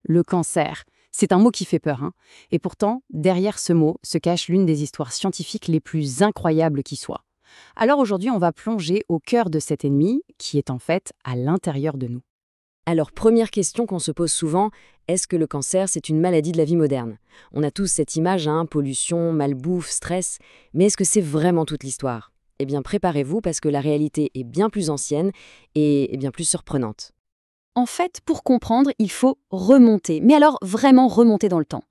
Le cancer. C'est un mot qui fait peur, hein. Et pourtant, derrière ce mot se cache l'une des histoires scientifiques les plus incroyables qui soient. Alors aujourd'hui, on va plonger au cœur de cet ennemi qui est en fait à l'intérieur de nous. Alors, première question qu'on se pose souvent, est-ce que le cancer, c'est une maladie de la vie moderne? On a tous cette image, pollution, malbouffe, stress, mais est-ce que c'est vraiment toute l'histoire? Eh bien, préparez-vous parce que la réalité est bien plus ancienne et bien plus surprenante. En fait, pour comprendre, il faut remonter, mais alors vraiment remonter dans le temps.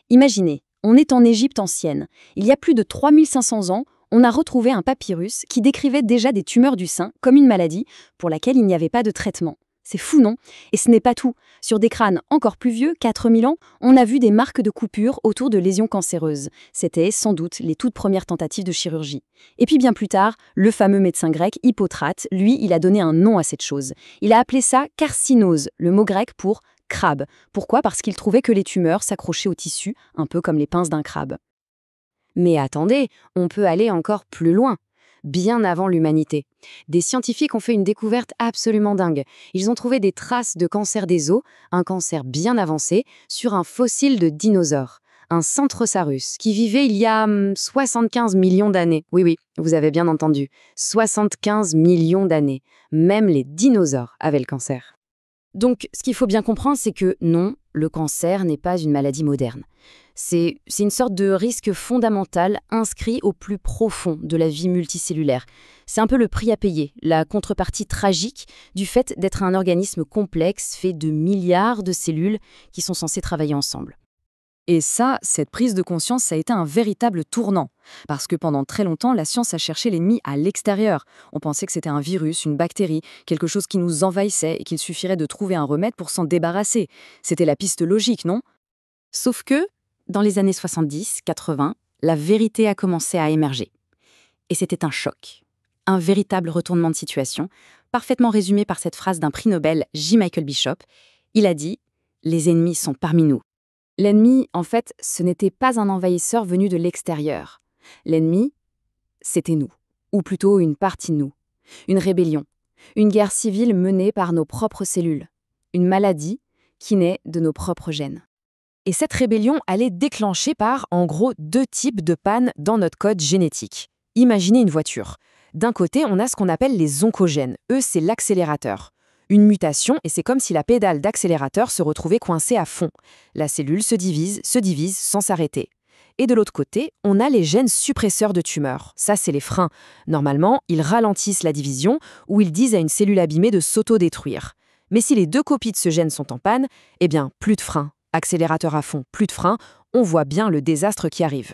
Imaginez, on est en Égypte ancienne. Il y a plus de 3500 ans, on a retrouvé un papyrus qui décrivait déjà des tumeurs du sein comme une maladie pour laquelle il n'y avait pas de traitement. C'est fou, non? Et ce n'est pas tout. Sur des crânes encore plus vieux, 4000 ans, on a vu des marques de coupures autour de lésions cancéreuses. C'était sans doute les toutes premières tentatives de chirurgie. Et puis bien plus tard, le fameux médecin grec Hippocrate, lui, il a donné un nom à cette chose. Il a appelé ça carcinose, le mot grec pour crabe. Pourquoi? Parce qu'il trouvait que les tumeurs s'accrochaient au tissu, un peu comme les pinces d'un crabe. Mais attendez, on peut aller encore plus loin. Bien avant l'humanité. Des scientifiques ont fait une découverte absolument dingue. Ils ont trouvé des traces de cancer des os, un cancer bien avancé, sur un fossile de dinosaure, un Centrosaurus, qui vivait il y a 75 millions d'années. Oui, oui, vous avez bien entendu, 75 millions d'années. Même les dinosaures avaient le cancer. Donc, ce qu'il faut bien comprendre, c'est que non, le cancer n'est pas une maladie moderne. C'est une sorte de risque fondamental inscrit au plus profond de la vie multicellulaire. C'est un peu le prix à payer, la contrepartie tragique du fait d'être un organisme complexe fait de milliards de cellules qui sont censées travailler ensemble. Et ça, cette prise de conscience, ça a été un véritable tournant. Parce que pendant très longtemps, la science a cherché l'ennemi à l'extérieur. On pensait que c'était un virus, une bactérie, quelque chose qui nous envahissait et qu'il suffirait de trouver un remède pour s'en débarrasser. C'était la piste logique, non? Sauf que, dans les années 70-80, la vérité a commencé à émerger. Et c'était un choc. Un véritable retournement de situation, parfaitement résumé par cette phrase d'un prix Nobel, J. Michael Bishop. Il a dit « Les ennemis sont parmi nous ». L'ennemi, en fait, ce n'était pas un envahisseur venu de l'extérieur. L'ennemi, c'était nous, ou plutôt une partie de nous. Une rébellion, une guerre civile menée par nos propres cellules. Une maladie qui naît de nos propres gènes. Et cette rébellion, elle est déclenchée par, en gros, deux types de pannes dans notre code génétique. Imaginez une voiture. D'un côté, on a ce qu'on appelle les oncogènes. Eux, c'est l'accélérateur. Une mutation, et c'est comme si la pédale d'accélérateur se retrouvait coincée à fond. La cellule se divise sans s'arrêter. Et de l'autre côté, on a les gènes suppresseurs de tumeurs. Ça, c'est les freins. Normalement, ils ralentissent la division ou ils disent à une cellule abîmée de s'auto-détruire. Mais si les deux copies de ce gène sont en panne, eh bien, plus de freins. Accélérateur à fond, plus de freins, on voit bien le désastre qui arrive.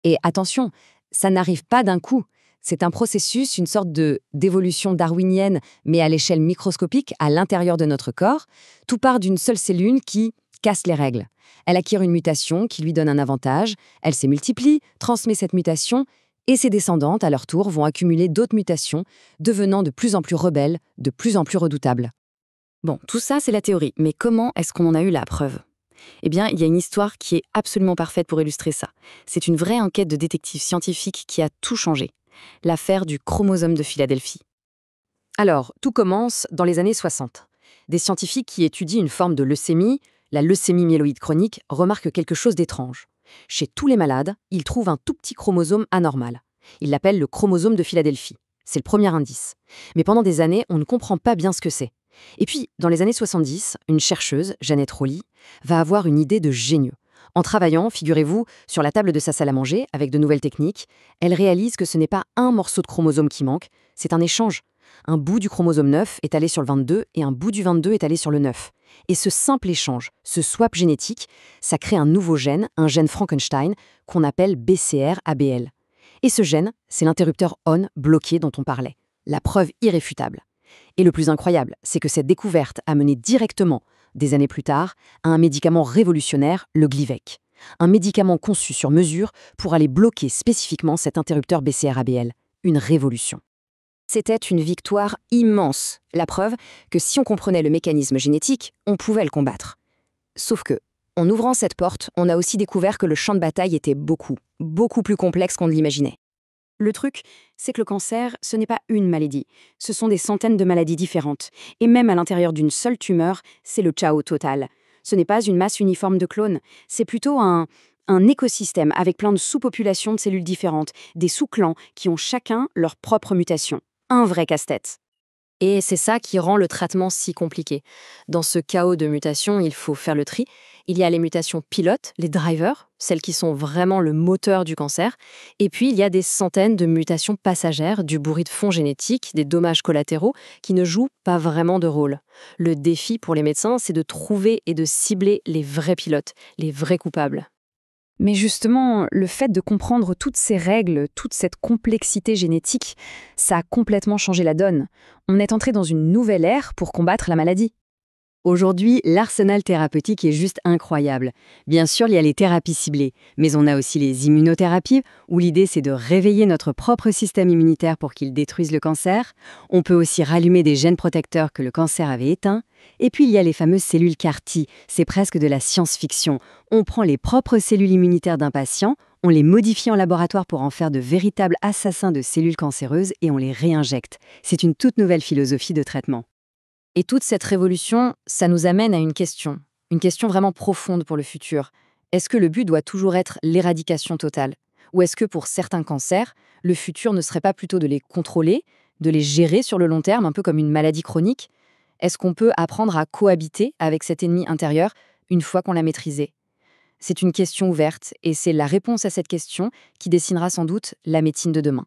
Et attention, ça n'arrive pas d'un coup. C'est un processus, une sorte d'évolution darwinienne, mais à l'échelle microscopique, à l'intérieur de notre corps. Tout part d'une seule cellule qui casse les règles. Elle acquiert une mutation qui lui donne un avantage, elle se multiplie, transmet cette mutation, et ses descendantes, à leur tour, vont accumuler d'autres mutations, devenant de plus en plus rebelles, de plus en plus redoutables. Bon, tout ça, c'est la théorie, mais comment est-ce qu'on en a eu la preuve? Eh bien, il y a une histoire qui est absolument parfaite pour illustrer ça. C'est une vraie enquête de détective scientifique qui a tout changé. L'affaire du chromosome de Philadelphie. Alors, tout commence dans les années 60. Des scientifiques qui étudient une forme de leucémie, la leucémie myéloïde chronique, remarquent quelque chose d'étrange. Chez tous les malades, ils trouvent un tout petit chromosome anormal. Ils l'appellent le chromosome de Philadelphie. C'est le premier indice. Mais pendant des années, on ne comprend pas bien ce que c'est. Et puis, dans les années 70, une chercheuse, Jeannette Rowley, va avoir une idée de génieux. En travaillant, figurez-vous, sur la table de sa salle à manger, avec de nouvelles techniques, elle réalise que ce n'est pas un morceau de chromosome qui manque, c'est un échange. Un bout du chromosome 9 est allé sur le 22 et un bout du 22 est allé sur le 9. Et ce simple échange, ce swap génétique, ça crée un nouveau gène, un gène Frankenstein, qu'on appelle BCR-ABL. Et ce gène, c'est l'interrupteur ON bloqué dont on parlait. La preuve irréfutable. Et le plus incroyable, c'est que cette découverte a mené directement, des années plus tard, à un médicament révolutionnaire, le Glivec. Un médicament conçu sur mesure pour aller bloquer spécifiquement cet interrupteur BCR-ABL. Une révolution. C'était une victoire immense, la preuve que si on comprenait le mécanisme génétique, on pouvait le combattre. Sauf que, en ouvrant cette porte, on a aussi découvert que le champ de bataille était beaucoup plus complexe qu'on ne l'imaginait. Le truc, c'est que le cancer, ce n'est pas une maladie. Ce sont des centaines de maladies différentes. Et même à l'intérieur d'une seule tumeur, c'est le chaos total. Ce n'est pas une masse uniforme de clones, c'est plutôt un écosystème avec plein de sous-populations de cellules différentes, des sous-clans qui ont chacun leur propre mutation. Un vrai casse-tête. Et c'est ça qui rend le traitement si compliqué. Dans ce chaos de mutations, il faut faire le tri. Il y a les mutations pilotes, les drivers, celles qui sont vraiment le moteur du cancer. Et puis, il y a des centaines de mutations passagères, du bruit de fond génétique, des dommages collatéraux, qui ne jouent pas vraiment de rôle. Le défi pour les médecins, c'est de trouver et de cibler les vrais pilotes, les vrais coupables. Mais justement, le fait de comprendre toutes ces règles, toute cette complexité génétique, ça a complètement changé la donne. On est entré dans une nouvelle ère pour combattre la maladie. Aujourd'hui, l'arsenal thérapeutique est juste incroyable. Bien sûr, il y a les thérapies ciblées, mais on a aussi les immunothérapies, où l'idée c'est de réveiller notre propre système immunitaire pour qu'il détruise le cancer. On peut aussi rallumer des gènes protecteurs que le cancer avait éteints. Et puis il y a les fameuses cellules CAR-T, c'est presque de la science-fiction. On prend les propres cellules immunitaires d'un patient, on les modifie en laboratoire pour en faire de véritables assassins de cellules cancéreuses et on les réinjecte. C'est une toute nouvelle philosophie de traitement. Et toute cette révolution, ça nous amène à une question vraiment profonde pour le futur. Est-ce que le but doit toujours être l'éradication totale? Ou est-ce que pour certains cancers, le futur ne serait pas plutôt de les contrôler, de les gérer sur le long terme, un peu comme une maladie chronique? Est-ce qu'on peut apprendre à cohabiter avec cet ennemi intérieur une fois qu'on l'a maîtrisé? C'est une question ouverte et c'est la réponse à cette question qui dessinera sans doute la médecine de demain.